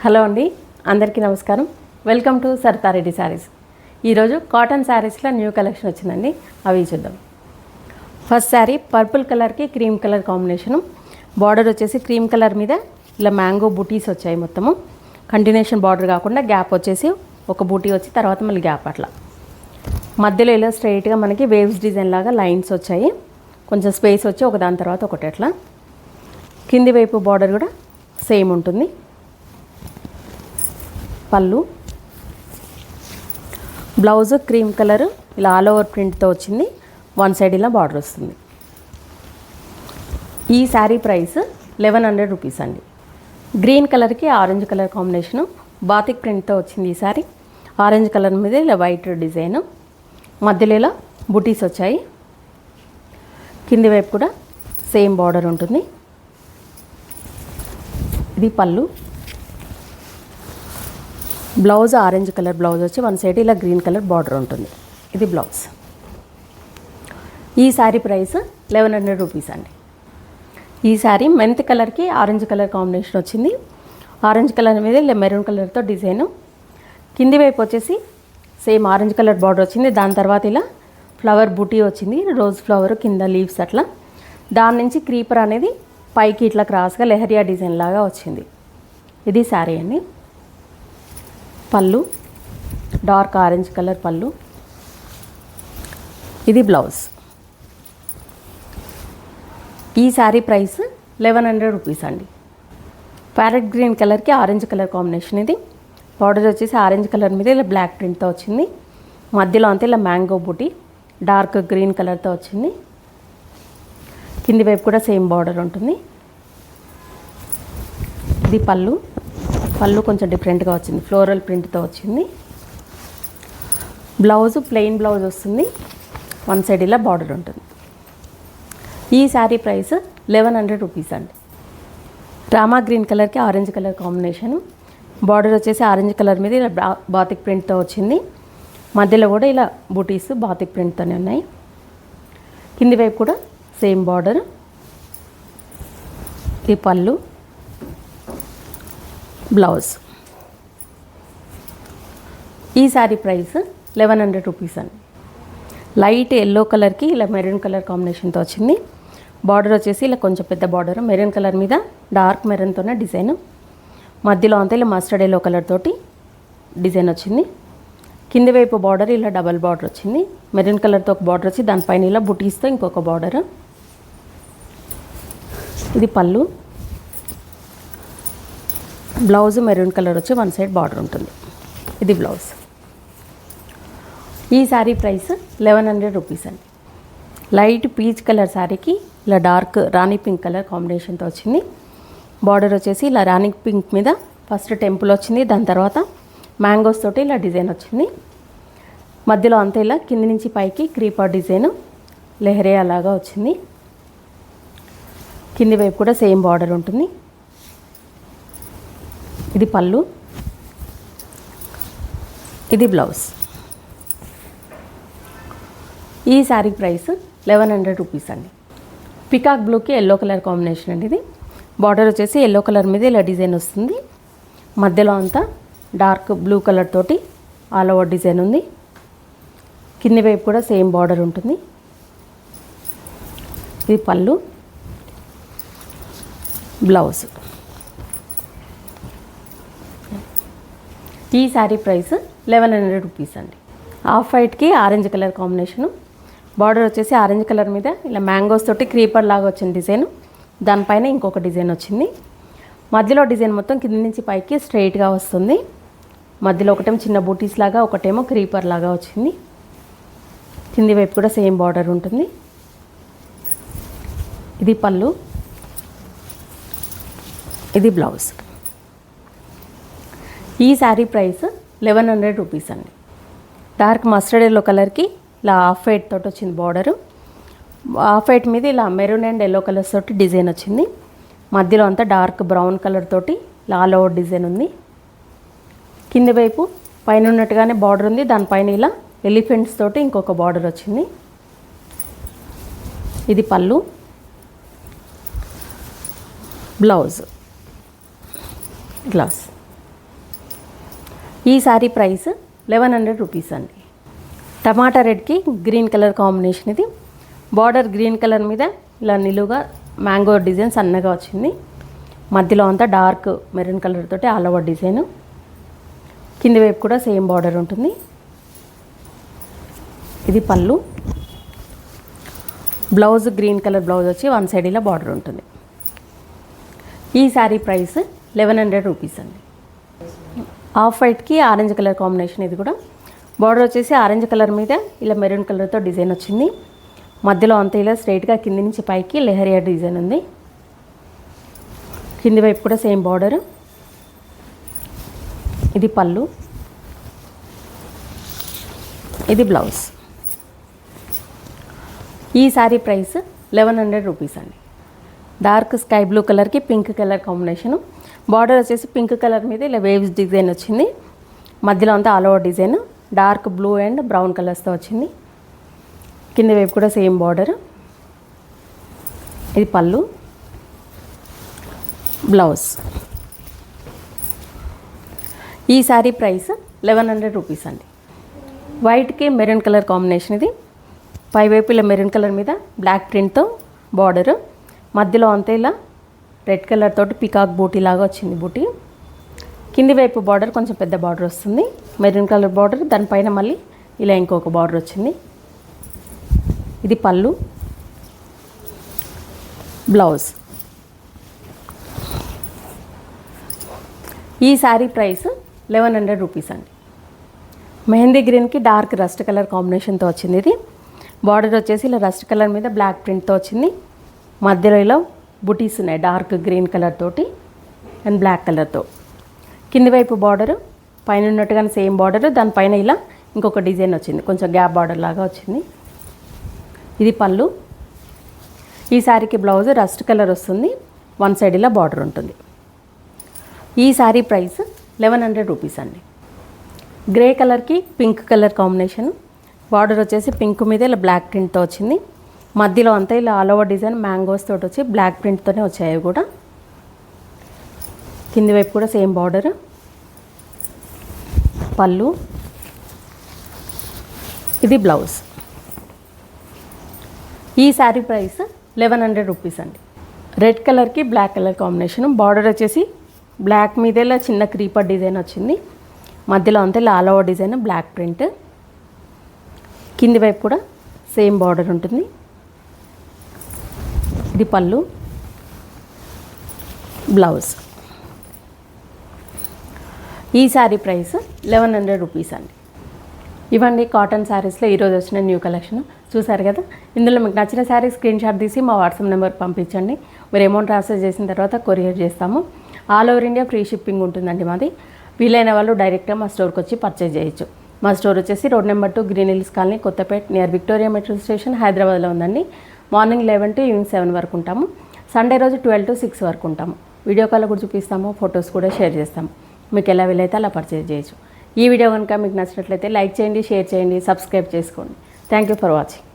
Hello అండి, అందరికీ నమస్కారం. Welcome to Saritha Reddy saris. ఈరోజు కాటన్ శారీస్లో న్యూ కలెక్షన్ వచ్చిందండి, అవి చూద్దాం. ఫస్ట్ శారీ పర్పుల్ కలర్కి క్రీమ్ కలర్ కాంబినేషను. బార్డర్ వచ్చేసి క్రీమ్ కలర్ మీద ఇలా మ్యాంగో బూటీస్ వచ్చాయి. మొత్తము కంటిన్యూషన్ బార్డర్ కాకుండా గ్యాప్ వచ్చేసి ఒక బూటీ వచ్చి తర్వాత మళ్ళీ గ్యాప్ అట్లా మధ్యలో ఇలా స్ట్రైట్గా మనకి వేవ్స్ డిజైన్ లాగా లైన్స్ వచ్చాయి. కొంచెం స్పేస్ వచ్చి ఒకదాని తర్వాత ఒకటి అట్లా. కింది వైపు బార్డర్ కూడా సేమ్ ఉంటుంది. పళ్ళు, బ్లౌజ్ క్రీమ్ కలర్ ఇలా ఆల్ ఓవర్ ప్రింట్తో వచ్చింది. వన్ సైడ్ ఇలా బార్డర్ వస్తుంది. ఈ శారీ ప్రైస్ 1100 రూపీస్ అండి. గ్రీన్ కలర్కి ఆరెంజ్ కలర్ కాంబినేషను, బాతిక్ ప్రింట్తో వచ్చింది ఈ శారీ. ఆరెంజ్ కలర్ మీద ఇలా వైట్ డిజైన్, మధ్యలో ఇలా బుటీస్ వచ్చాయి. కింది వైపు కూడా సేమ్ బార్డర్ ఉంటుంది. ఇది పళ్ళు. బ్లౌజ్ ఆరెంజ్ కలర్ బ్లౌజ్ వచ్చి వన్ సైడ్ ఇలా గ్రీన్ కలర్ బార్డర్ ఉంటుంది. ఇది బ్లౌజ్. ఈ శారీ ప్రైస్ 1100 రూపీస్ అండి. ఈ శారీ మెంత్ కలర్కి ఆరెంజ్ కలర్ కాంబినేషన్ వచ్చింది. ఆరెంజ్ కలర్ మీద ఇలా మెరూన్ కలర్తో డిజైను. కింది వైపు వచ్చేసి సేమ్ ఆరెంజ్ కలర్ బార్డర్ వచ్చింది. దాని తర్వాత ఇలా ఫ్లవర్ బూటీ వచ్చింది, రోజ్ ఫ్లవర్ కింద లీవ్స్ అట్లా. దాని నుంచి క్రీపర్ అనేది పైకి ఇట్లా క్రాస్గా లెహరియా డిజైన్ లాగా వచ్చింది. ఇది శారీ అండి. పళ్ళు డార్క్ ఆరెంజ్ కలర్ పళ్ళు. ఇది బ్లౌజ్. ఈ శారీ ప్రైస్ 1100 రూపీస్ అండి. ప్యారెట్ గ్రీన్ కలర్కి ఆరెంజ్ కలర్ కాంబినేషన్. ఇది బార్డర్ వచ్చేసి ఆరెంజ్ కలర్ మీద ఇలా బ్లాక్ ప్రింట్తో వచ్చింది. మధ్యలో అంతా ఇలా మ్యాంగో బూటీ డార్క్ గ్రీన్ కలర్తో వచ్చింది. కింది వైపు కూడా సేమ్ బార్డర్ ఉంటుంది. ఇది పళ్ళు. పళ్ళు కొంచెం డిఫరెంట్గా వచ్చింది, ఫ్లోరల్ ప్రింట్తో వచ్చింది. బ్లౌజ్ ప్లెయిన్ బ్లౌజ్ వస్తుంది, వన్ సైడ్ ఇలా బార్డర్ ఉంటుంది. ఈ శారీ ప్రైస్ 1100 రూపీస్ అండి. రామా గ్రీన్ కలర్కి ఆరెంజ్ కలర్ కాంబినేషను. బార్డర్ వచ్చేసి ఆరెంజ్ కలర్ మీద ఇలా బాతిక్ ప్రింట్తో వచ్చింది. మధ్యలో కూడా ఇలా బూటీస్ బాతిక్ ప్రింట్తోనే ఉన్నాయి. కింది వైపు కూడా సేమ్ బార్డర్. ఈ పళ్ళు, బ్లౌజ్. ఈ శారీ ప్రైస్ 1100 రూపీస్ అండి. లైట్ ఎల్లో కలర్కి ఇలా మెరూన్ కలర్ కాంబినేషన్తో వచ్చింది. బార్డర్ వచ్చేసి ఇలా కొంచెం పెద్ద బార్డర్ మెరూన్ కలర్ మీద డార్క్ మెరూన్తోనే డిజైన్. మధ్యలో అంతా ఇలా మస్టర్డ్ ఎల్లో కలర్ తోటి డిజైన్ వచ్చింది. కింది వైపు బార్డర్ ఇలా డబల్ బార్డర్ వచ్చింది. మెరూన్ కలర్తో ఒక బార్డర్ వచ్చి దానిపైన ఇలా బుటీస్తో ఇంకొక బార్డర్. ఇది పళ్ళు. బ్లౌజ్ మెరూన్ కలర్ వచ్చి వన్ సైడ్ బార్డర్ ఉంటుంది. ఇది బ్లౌజ్. ఈ శారీ ప్రైస్ 1100 రూపీస్ అండి. లైట్ పీచ్ కలర్ శారీకి ఇలా డార్క్ రాణి పింక్ కలర్ కాంబినేషన్తో వచ్చింది. బార్డర్ వచ్చేసి ఇలా రాణి పింక్ మీద ఫస్ట్ టెంపుల్ వచ్చింది. దాని తర్వాత మ్యాంగోస్ తోటి ఇలా డిజైన్ వచ్చింది. మధ్యలో అంతా ఇలా కింది నుంచి పైకి క్రీపర్ డిజైన్ లెహరియా లాగా వచ్చింది. కింది వైపు కూడా సేమ్ బార్డర్ ఉంటుంది. ఇది పళ్ళు. ఇది బ్లౌజ్. ఈ శారీ ప్రైస్ 1100 రూపీస్ అండి. పికాక్ బ్లూకి ఎల్లో కలర్ కాంబినేషన్ అండి. ఇది బార్డర్ వచ్చేసి ఎల్లో కలర్ మీద ఇలా డిజైన్ వస్తుంది. మధ్యలో అంతా డార్క్ బ్లూ కలర్ తోటి ఆల్ ఓవర్ డిజైన్ ఉంది. కింది వైపు కూడా సేమ్ బార్డర్ ఉంటుంది. ఇది పళ్ళు, బ్లౌజ్. ఈ శారీ ప్రైస్ 1100 రూపీస్ అండి. ఆఫ్ వైట్కి ఆరెంజ్ కలర్ కాంబినేషను. బార్డర్ వచ్చేసి ఆరెంజ్ కలర్ మీద ఇలా మ్యాంగోస్ తోటి క్రీపర్ లాగా వచ్చిన డిజైన్. దానిపైన ఇంకొక డిజైన్ వచ్చింది. మధ్యలో డిజైన్ మొత్తం కింద నుంచి పైకి స్ట్రైట్గా వస్తుంది. మధ్యలో ఒకటేమో చిన్న బూటీస్ లాగా, ఒకటేమో క్రీపర్ లాగా వచ్చింది. కింది వైపు కూడా సేమ్ బార్డర్ ఉంటుంది. ఇది పళ్ళు. ఇది బ్లౌజ్. ఈ శారీ ప్రైస్ 1100 రూపీస్ అండి. డార్క్ మస్టర్డ్ ఎల్లో కలర్కి ఇలా ఆఫ్ వైట్ తోటి వచ్చింది బార్డరు. ఆఫ్ వైట్ మీద ఇలా మెరూన్ అండ్ ఎల్లో కలర్స్ తోటి డిజైన్ వచ్చింది. మధ్యలో అంతా డార్క్ బ్రౌన్ కలర్ తోటి ఇలా ఆల్ ఓవర్ డిజైన్ ఉంది. కింది వైపు పైన ఉన్నట్టుగానే బార్డర్ ఉంది. దానిపైన ఇలా ఎలిఫెంట్స్ తోటి ఇంకొక బార్డర్ వచ్చింది. ఇది పళ్ళు, బ్లౌజ్. ఈ శారీ ప్రైస్ 1100 రూపీస్ అండి. టమాటా రెడ్కి గ్రీన్ కలర్ కాంబినేషన్ ఇది. బార్డర్ గ్రీన్ కలర్ మీద ఇలా నిలువుగా మ్యాంగో డిజైన్ సన్నగా వచ్చింది. మధ్యలో అంతా డార్క్ మెరూన్ కలర్ తోటి ఆల్ ఓవర్ డిజైన్. కింది వైపు కూడా సేమ్ బార్డర్ ఉంటుంది. ఇది పళ్ళు. బ్లౌజ్ గ్రీన్ కలర్ బ్లౌజ్ వచ్చి వన్ సైడ్ ఇలా బార్డర్ ఉంటుంది. ఈ శారీ ప్రైస్ 1100 రూపీస్ అండి. ఆఫ్ వైట్కి ఆరెంజ్ కలర్ కాంబినేషన్ ఇది కూడా. బార్డర్ వచ్చేసి ఆరెంజ్ కలర్ మీద ఇలా మెరూన్ కలర్తో డిజైన్ వచ్చింది. మధ్యలో అంతా ఇలా స్ట్రైట్గా కింది నుంచి పైకి లెహరియా డిజైన్ ఉంది. కింది వైపు కూడా సేమ్ బార్డర్. ఇది పళ్ళు. ఇది బ్లౌజ్. ఈ శారీ ప్రైస్ 1100 రూపీస్ అండి. డార్క్ స్కై బ్లూ కలర్కి పింక్ కలర్ కాంబినేషను. బార్డర్ వచ్చేసి పింక్ కలర్ మీద ఇలా వేవ్స్ డిజైన్ వచ్చింది. మధ్యలో అంతా all over design dark blue and brown కలర్స్తో వచ్చింది. కింది వైపు కూడా సేమ్ బార్డర్. ఇది పళ్ళు. బ్లౌజ్. ఈ శారీ ప్రైస్ 1100 రూపీస్ అండి. వైట్కి మెరూన్ కలర్ కాంబినేషన్ ఇది. పైవైపు ఇలా మెరూన్ కలర్ మీద బ్లాక్ ప్రింట్తో బార్డరు. మధ్యలో అంతా ఇలా రెడ్ కలర్ తోటి పికాక్ బూటీ లాగా వచ్చింది బూటీ. కింది వైపు బార్డర్ కొంచెం పెద్ద బార్డర్ వస్తుంది. మెరూన్ కలర్ బార్డర్, దానిపైన మళ్ళీ ఇలా ఇంకొక బార్డర్ వచ్చింది. ఇది పళ్ళు. బ్లౌజ్. ఈ శారీ ప్రైస్ 1100 రూపీస్ అండి. మెహందీ గ్రీన్కి డార్క్ రస్ట్ కలర్ కాంబినేషన్తో వచ్చింది ఇది. బార్డర్ వచ్చేసి ఇలా రస్ట్ కలర్ మీద బ్లాక్ ప్రింట్తో వచ్చింది. మధ్యలో ఇలా బుటీస్ ఉన్నాయి డార్క్ గ్రీన్ కలర్ తోటి అండ్ బ్లాక్ కలర్తో. కింది వైపు బార్డరు పైన ఉన్నట్టుగానే సేమ్ బార్డర్, దానిపైన ఇలా ఇంకొక డిజైన్ వచ్చింది, కొంచెం గ్యాప్ బార్డర్ లాగా వచ్చింది. ఇది పళ్ళు. ఈ శారీకి బ్లౌజ్ రస్ట్ కలర్ వస్తుంది, వన్ సైడ్ ఇలా బార్డర్ ఉంటుంది. ఈ శారీ ప్రైస్ 1100 రూపీస్ అండి. గ్రే కలర్కి పింక్ కలర్ కాంబినేషన్. బార్డర్ వచ్చేసి పింక్ మీద ఇలా బ్లాక్ ప్రింట్తో వచ్చింది. మధ్యలో అంతా ఇలా ఆల్ ఓవర్ డిజైన్ మ్యాంగోస్ తోటి వచ్చి బ్లాక్ ప్రింట్తోనే వచ్చాయి కూడా. కింది వైపు కూడా సేమ్ బార్డర్. పళ్ళు. ఇది బ్లౌజ్. ఈ శారీ ప్రైస్ 1100 రూపీస్ అండి. రెడ్ కలర్కి బ్లాక్ కలర్ కాంబినేషన్. బార్డర్ వచ్చేసి బ్లాక్ మీద ఇలా చిన్న క్రీపర్ డిజైన్ వచ్చింది. మధ్యలో అంతా ఇలా all over design black print. కింది వైపు కూడా సేమ్ బార్డర్ ఉంటుంది. ఇది పళ్ళు. బ్లౌజ్. ఈ శారీ ప్రైస్ 1100 రూపీస్ అండి. ఇవన్నీ కాటన్ శారీస్లో ఈరోజు వచ్చిన న్యూ కలెక్షన్ చూసారు కదా. ఇందులో మీకు నచ్చిన శారీ స్క్రీన్ షాట్ తీసి మా వాట్సాప్ నెంబర్కి పంపించండి. మీరు అమౌంట్ ట్రాన్స్ఫర్ చేసిన తర్వాత కొరియర్ చేస్తాము. All over India free shipping ఉంటుందండి మాది. వీలైన వాళ్ళు డైరెక్ట్గా మా స్టోర్కి వచ్చి పర్చేజ్ చేయొచ్చు. మా స్టోర్ వచ్చేసి road number 2 green hills colony, Kothapet, near Victoria metro station, హైదరాబాద్లో ఉందండి. మార్నింగ్ 11 to ఈవినింగ్ 7 వరకు ఉంటాము. సండే రోజు 12 to 6 వరకు ఉంటాము. వీడియో కాల్ కూడా చూపిస్తాము, ఫొటోస్ కూడా షేర్ చేస్తాము. మీకు ఎలా వీలైతే అలా పర్చేజ్ చేయొచ్చు. ఈ వీడియో కనుక మీకు నచ్చినట్లయితే లైక్ చేయండి, షేర్ చేయండి, సబ్స్క్రైబ్ చేసుకోండి. Thank you for watching.